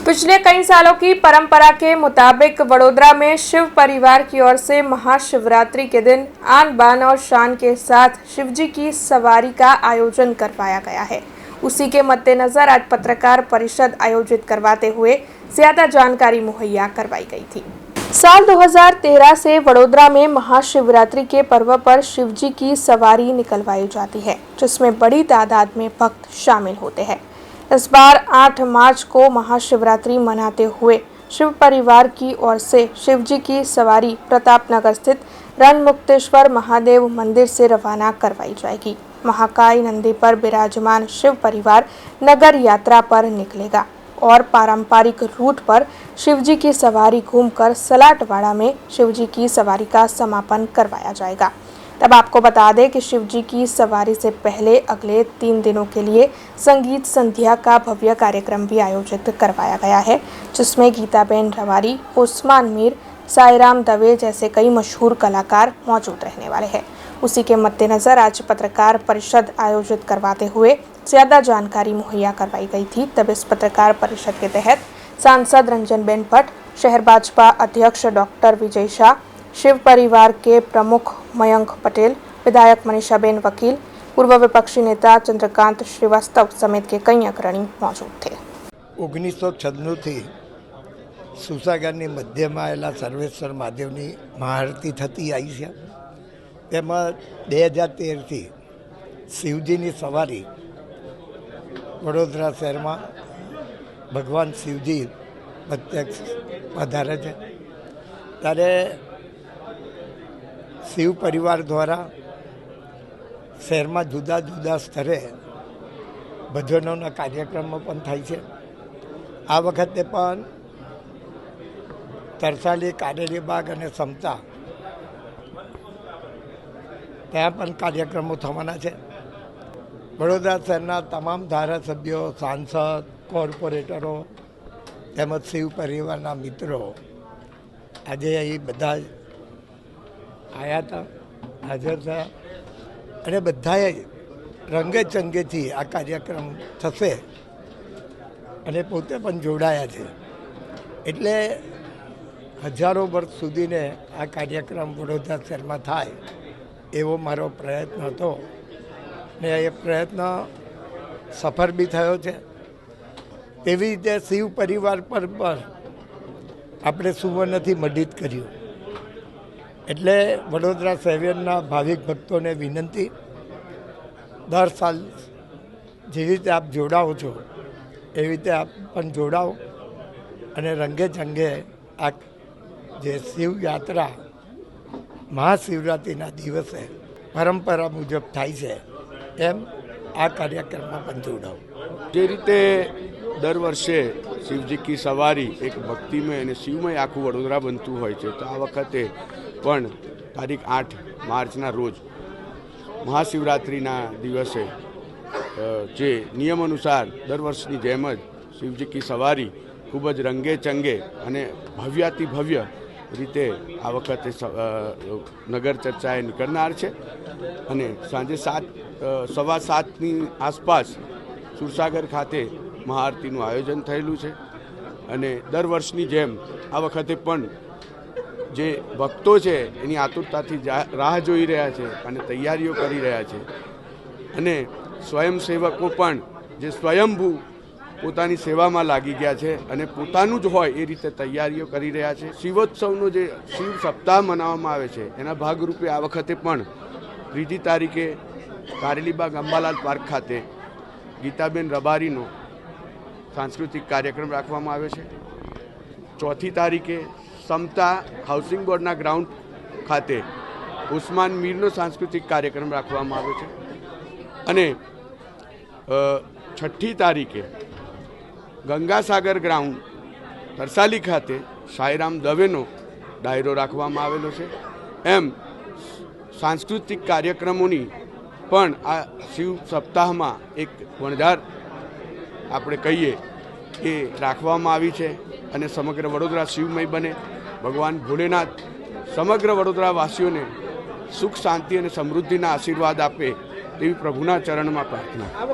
पिछले कई सालों की परंपरा के मुताबिक वडोदरा में शिव परिवार की ओर से महाशिवरात्रि के दिन आन बान और शान के साथ शिवजी की सवारी का आयोजन करवाया गया है। उसी के मद्देनजर आज पत्रकार परिषद आयोजित करवाते हुए ज्यादा जानकारी मुहैया करवाई गई थी। साल 2013 से वडोदरा में महाशिवरात्रि के पर्व पर शिवजी की सवारी निकलवाई जाती है, जिसमें बड़ी तादाद में भक्त शामिल होते हैं। इस बार 8 मार्च को महाशिवरात्रि मनाते हुए शिव परिवार की ओर से शिवजी की सवारी प्रतापनगर स्थित रणमुक्तेश्वर महादेव मंदिर से रवाना करवाई जाएगी। महाकाय नंदी पर विराजमान शिव परिवार नगर यात्रा पर निकलेगा और पारंपरिक रूट पर शिवजी की सवारी घूमकर सलाटवाड़ा में शिवजी की सवारी का समापन करवाया जाएगा। तब आपको बता दें कि शिवजी की सवारी से पहले अगले 3 दिनों के लिए संगीत संध्या का भव्य कार्यक्रम भी आयोजित करवाया गया है, जिसमें गीताबेन रवारी, उस्मान मीर, साईराम दवे जैसे कई मशहूर कलाकार मौजूद रहने वाले हैं। उसी के मद्देनजर आज पत्रकार परिषद आयोजित करवाते हुए ज्यादा जानकारी मुहैया करवाई गई थी। तब इस पत्रकार परिषद के तहत सांसद रंजनबेन भट्ट, शहर भाजपा अध्यक्ष डॉक्टर विजय शाह, शिव परिवार के प्रमुख मयंक पटेल, विधायक मनीषाबेन वकील, पूर्व विपक्षी नेता चंद्रकांत श्रीवास्तव समेत के कई अग्रणी मौजूद थे। 1996 થી સુસાગરની મધ્યમાં આવેલા સર્વેશ્વર મહાદેવની મહાઆરતી થતી આવી છે। તેમાં 2013થી શિવજીની સવારી વડોદરા શહેરમાં ભગવાન શિવજી પ્રત્યક્ષ પધારે છે। ત્યારે શિવ પરિવાર દ્વારા શહેરમાં જુદા જુદા સ્તરે ભજનોના કાર્યક્રમો પણ થાય છે। આ વખતે પણ તરસાલી, કારેલીબાગ અને સમતા ત્યાં પણ કાર્યક્રમો થવાના છે। વડોદરા શહેરના તમામ ધારાસભ્યો, સાંસદ, કોર્પોરેટરો તેમજ શિવ પરિવારના મિત્રો આજે અહીં બધા આવ્યા હતા, હાજર થયા અને બધાએ રંગે ચંગેથી આ કાર્યક્રમ થશે અને પોતે પણ જોડાયા છે। એટલે હજારો વર્ષ સુધીને આ કાર્યક્રમ વડોદરા શહેરમાં થાય એવો મારો પ્રયત્ન હતો ને એ પ્રયત્ન સફળ બી થયો છે। તેવી રીતે શિવ પરિવાર પર આપણે સુવર્ણથી મડિત કર્યું। એટલે વડોદરા શહેરના ભાવિક ભક્તોને વિનંતી, દર સાલ જેવી રીતે આપ જોડાઓ છો એવી રીતે આપ પણ જોડાઓ અને રંગે ચંગે આ જે શિવ યાત્રા મહાશિવરાત્રિના દિવસે પરંપરા મુજબ થાય છે એમ આ કાર્યક્રમમાં પણ જોડાઓ। જે રીતે દર વર્ષે શિવજી કી સવારી એક ભક્તિમય અને શિવમય આખું વડોદરા બનતું હોય છે, તો આ વખતે પણ તારીખ 8 માર્ચના રોજ મહાશિવરાત્રિના દિવસે જે નિયમ અનુસાર દર વર્ષની જેમ જ શિવજી કી સવારી ખૂબ જ રંગે ચંગે અને ભવ્યાતિ ભવ્ય રીતે આ વખતે નગર ચર્ચાએ નીકળનાર છે અને સાંજે 7:15ની આસપાસ સુરસાગર ખાતે મહાઆરતીનું આયોજન થયેલું છે અને દર વર્ષની જેમ આ વખતે પણ જે ભક્તો છે એની આતુરતાથી રાહ જોઈ રહ્યા છે અને તૈયારીઓ કરી રહ્યા છે અને સ્વયંસેવકો પણ જે સ્વયંભૂ પોતાની સેવામાં લાગી ગયા છે અને પોતાનું જ હોય એ રીતે તૈયારીઓ કરી રહ્યા છે। શિવોત્સવનો જે શિવ સપ્તાહ મનાવવામાં આવે છે એના ભાગરૂપે આ વખતે પણ 3જી તારીખે કારેલીબાગ અંબાલાલ પાર્ક ખાતે ગીતાબેન રબારીનો સાંસ્કૃતિક કાર્યક્રમ રાખવામાં આવ્યો છે। 4જી તારીખે સમતા હાઉસિંગ બોર્ડના ગ્રાઉન્ડ ખાતે ઉસ્માન મીરનો સાંસ્કૃતિક કાર્યક્રમ રાખવામાં આવ્યો છે અને 6ઠ્ઠી તારીખે ગંગાસાગર ગ્રાઉન્ડ તરસાલી ખાતે સાઈરામ દવેનો ડાયરો રાખવામાં આવેલો છે। એમ સાંસ્કૃતિક કાર્યક્રમોની પણ આ શિવ સપ્તાહમાં એક વણઝાર આપણે કહીએ એ રાખવામાં આવી છે અને સમગ્ર વડોદરા શિવમય બને। ભગવાન ભોલેનાથ સમગ્ર વડોદરાવાસીઓને સુખ, શાંતિ અને સમૃદ્ધિના આશીર્વાદ આપે તેવી પ્રભુના ચરણમાં પ્રાર્થના।